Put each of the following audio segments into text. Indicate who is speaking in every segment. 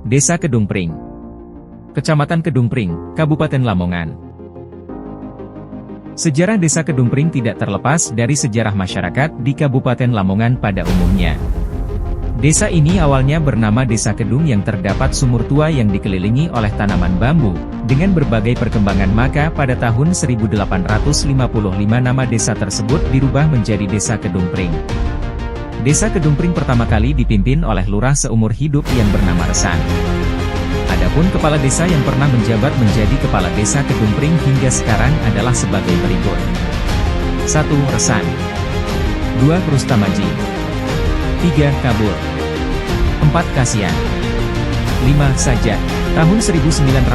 Speaker 1: Desa Kedungpring, Kecamatan Kedungpring, Kabupaten Lamongan. Sejarah Desa Kedungpring tidak terlepas dari sejarah masyarakat di Kabupaten Lamongan pada umumnya. Desa ini awalnya bernama Desa Kedung yang terdapat sumur tua yang dikelilingi oleh tanaman bambu, dengan berbagai perkembangan maka pada tahun 1855 nama desa tersebut dirubah menjadi Desa Kedungpring. Desa Kedungpring pertama kali dipimpin oleh lurah seumur hidup yang bernama Resan. Adapun kepala desa yang pernah menjabat menjadi kepala desa Kedungpring hingga sekarang adalah sebagai berikut. 1. Resan. 2. Rustamaji. 3. Kabul. 4. Kasian. 5. Sajak. Tahun 1965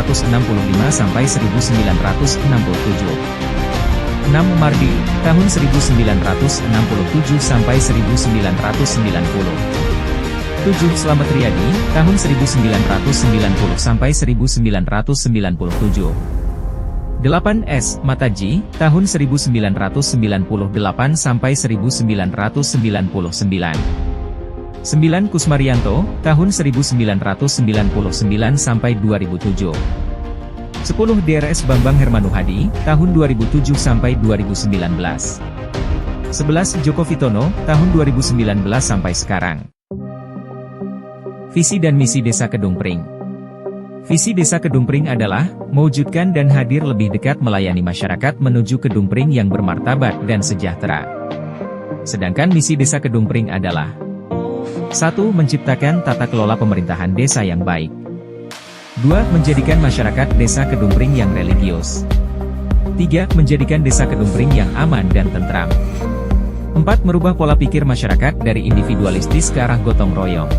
Speaker 1: sampai 1967. 6. Mardi, tahun 1967 sampai 1990. 7. Slamet Riyadi, tahun 1990 sampai 1997. 8. S. Mataji, tahun 1998 sampai 1999. 9. Kusmarianto, tahun 1999 sampai 2007. 10. DRS Bambang Hermanuhadi, tahun 2007 sampai 2019. 11. Joko Vitono, tahun 2019 sampai sekarang. Visi dan misi Desa Kedungpring. Visi Desa Kedungpring adalah mewujudkan dan hadir lebih dekat melayani masyarakat menuju Kedungpring yang bermartabat dan sejahtera. Sedangkan misi Desa Kedungpring adalah 1. Menciptakan tata kelola pemerintahan desa yang baik. 2. Menjadikan masyarakat Desa Kedungpring yang religius. 3. Menjadikan Desa Kedungpring yang aman dan tentram. 4. Merubah pola pikir masyarakat dari individualistis ke arah gotong royong.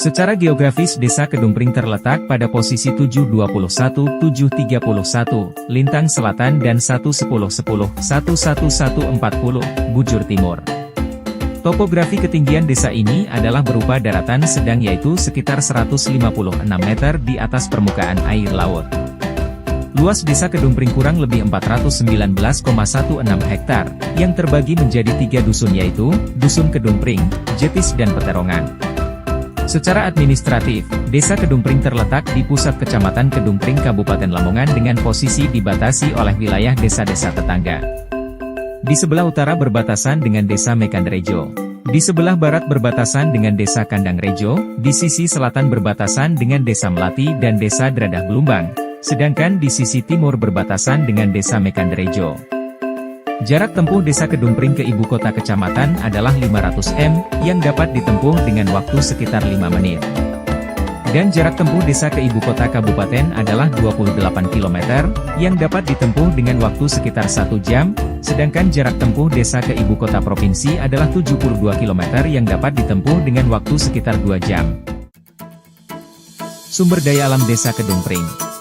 Speaker 1: Secara geografis Desa Kedungpring terletak pada posisi 721, 731, Lintang Selatan dan 11010, 11140, Bujur Timur. Topografi ketinggian desa ini adalah berupa daratan sedang yaitu sekitar 156 meter di atas permukaan air laut. Luas Desa Kedungpring kurang lebih 419,16 hektar, yang terbagi menjadi 3 dusun yaitu, Dusun Kedungpring, Jetis dan Peterongan. Secara administratif, Desa Kedungpring terletak di pusat Kecamatan Kedungpring Kabupaten Lamongan dengan posisi dibatasi oleh wilayah desa-desa tetangga. Di sebelah utara berbatasan dengan Desa Mekanrejo. Di sebelah barat berbatasan dengan Desa Kandangrejo, di sisi selatan berbatasan dengan Desa Melati dan Desa Dradah Belumbang, sedangkan di sisi timur berbatasan dengan Desa Mekanrejo. Jarak tempuh Desa Kedungpring ke ibu kota kecamatan adalah 500 m, yang dapat ditempuh dengan waktu sekitar 5 menit. Dan jarak tempuh desa ke ibu kota kabupaten adalah 28 km, yang dapat ditempuh dengan waktu sekitar 1 jam, sedangkan jarak tempuh desa ke ibu kota provinsi adalah 72 km yang dapat ditempuh dengan waktu sekitar 2 jam. Sumber daya alam Desa Kedungpring.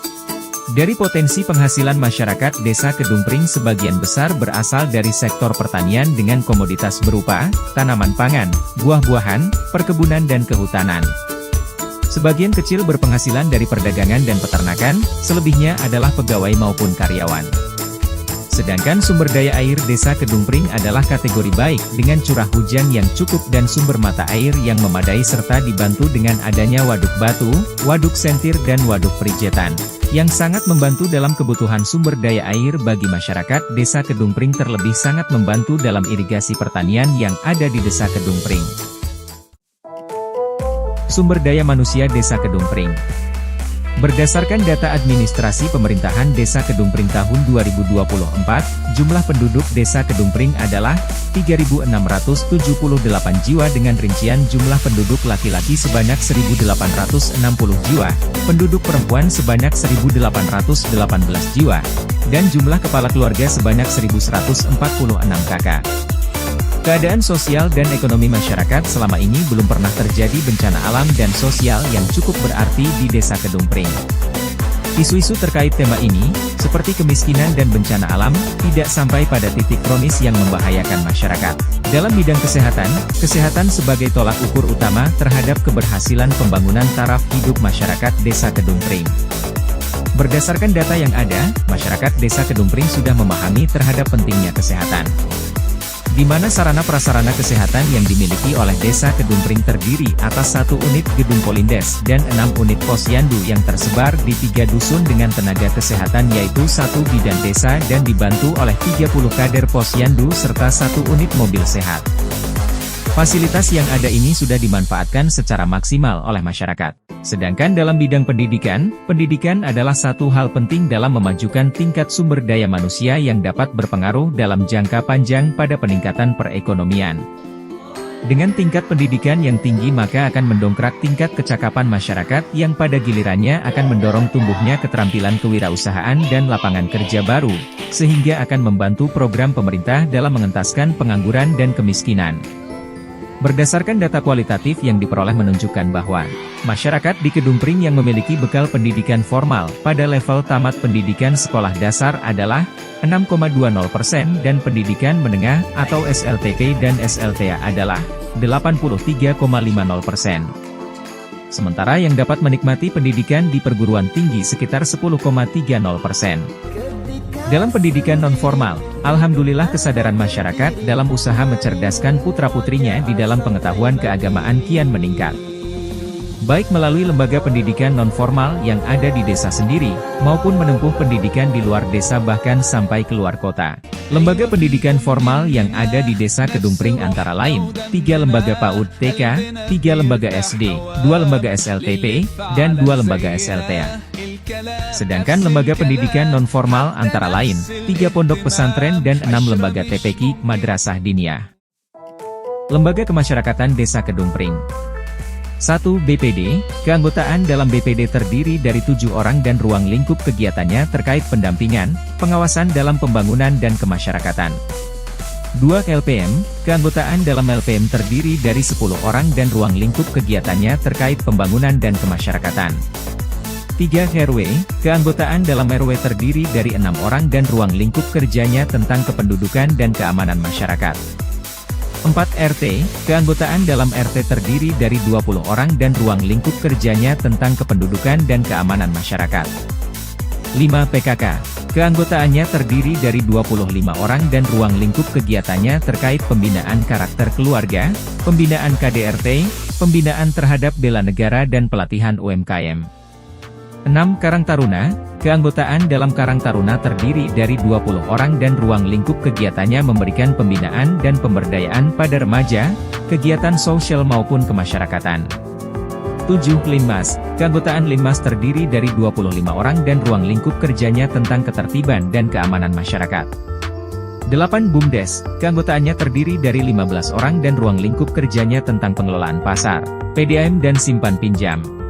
Speaker 1: Dari potensi penghasilan masyarakat Desa Kedungpring sebagian besar berasal dari sektor pertanian dengan komoditas berupa tanaman pangan, buah-buahan, perkebunan dan kehutanan. Sebagian kecil berpenghasilan dari perdagangan dan peternakan, selebihnya adalah pegawai maupun karyawan. Sedangkan sumber daya air Desa Kedungpring adalah kategori baik dengan curah hujan yang cukup dan sumber mata air yang memadai serta dibantu dengan adanya waduk batu, waduk sentir dan waduk perijetan. yang sangat membantu dalam kebutuhan sumber daya air bagi masyarakat. Desa Kedung Pring terlebih sangat membantu dalam irigasi pertanian yang ada di Desa Kedung Pring. Sumber daya manusia Desa Kedung Pring. Berdasarkan data administrasi pemerintahan Desa Kedung Pring tahun 2024, jumlah penduduk Desa Kedung Pring adalah 3.678 jiwa dengan rincian jumlah penduduk laki-laki sebanyak 1.860 jiwa, penduduk perempuan sebanyak 1.818 jiwa, dan jumlah kepala keluarga sebanyak 1.146 kakak. Keadaan sosial dan ekonomi masyarakat selama ini belum pernah terjadi bencana alam dan sosial yang cukup berarti di Desa Kedung Pring. Isu-isu terkait tema ini, seperti kemiskinan dan bencana alam, tidak sampai pada titik kronis yang membahayakan masyarakat. Dalam bidang kesehatan, kesehatan sebagai tolak ukur utama terhadap keberhasilan pembangunan taraf hidup masyarakat Desa Kedung Pring. Berdasarkan data yang ada, masyarakat Desa Kedung Pring sudah memahami terhadap pentingnya kesehatan, di mana sarana-prasarana kesehatan yang dimiliki oleh Desa Kedung Pring terdiri atas 1 unit gedung Polindes dan 6 unit posyandu yang tersebar di 3 dusun dengan tenaga kesehatan yaitu 1 bidan desa dan dibantu oleh 30 kader posyandu serta 1 unit mobil sehat. Fasilitas yang ada ini sudah dimanfaatkan secara maksimal oleh masyarakat. Sedangkan dalam bidang pendidikan, pendidikan adalah satu hal penting dalam memajukan tingkat sumber daya manusia yang dapat berpengaruh dalam jangka panjang pada peningkatan perekonomian. Dengan tingkat pendidikan yang tinggi maka akan mendongkrak tingkat kecakapan masyarakat yang pada gilirannya akan mendorong tumbuhnya keterampilan kewirausahaan dan lapangan kerja baru, sehingga akan membantu program pemerintah dalam mengentaskan pengangguran dan kemiskinan. Berdasarkan data kualitatif yang diperoleh menunjukkan bahwa masyarakat di Kedung Pring yang memiliki bekal pendidikan formal pada level tamat pendidikan sekolah dasar adalah 6,20% dan pendidikan menengah atau SLTK dan SLTA adalah 83,50%. Sementara yang dapat menikmati pendidikan di perguruan tinggi sekitar 10,30%. Dalam pendidikan non-formal, alhamdulillah kesadaran masyarakat dalam usaha mencerdaskan putra-putrinya di dalam pengetahuan keagamaan kian meningkat. Baik melalui lembaga pendidikan non-formal yang ada di desa sendiri, maupun menempuh pendidikan di luar desa bahkan sampai keluar kota. Lembaga pendidikan formal yang ada di Desa Kedung Pring antara lain, 3 lembaga PAUD TK, 3 lembaga SD, 2 lembaga SLTP, dan 2 lembaga SLTA. Sedangkan lembaga pendidikan non-formal antara lain, 3 pondok pesantren dan 6 lembaga TPQ Madrasah Diniyah. Lembaga Kemasyarakatan Desa Kedung Pring. 1. BPD, keanggotaan dalam BPD terdiri dari 7 orang dan ruang lingkup kegiatannya terkait pendampingan, pengawasan dalam pembangunan dan kemasyarakatan. 2. LPM, keanggotaan dalam LPM terdiri dari 10 orang dan ruang lingkup kegiatannya terkait pembangunan dan kemasyarakatan. 3. RW, keanggotaan dalam RW terdiri dari 6 orang dan ruang lingkup kerjanya tentang kependudukan dan keamanan masyarakat. 4. RT, keanggotaan dalam RT terdiri dari 20 orang dan ruang lingkup kerjanya tentang kependudukan dan keamanan masyarakat. 5. PKK, keanggotaannya terdiri dari 25 orang dan ruang lingkup kegiatannya terkait pembinaan karakter keluarga, pembinaan KDRT, pembinaan terhadap bela negara dan pelatihan UMKM. 6. Karang Taruna, keanggotaan dalam Karang Taruna terdiri dari 20 orang dan ruang lingkup kegiatannya memberikan pembinaan dan pemberdayaan pada remaja, kegiatan sosial maupun kemasyarakatan. 7. Linmas, keanggotaan Linmas terdiri dari 25 orang dan ruang lingkup kerjanya tentang ketertiban dan keamanan masyarakat. 8. BUMDes, keanggotaannya terdiri dari 15 orang dan ruang lingkup kerjanya tentang pengelolaan pasar, PDAM dan simpan pinjam.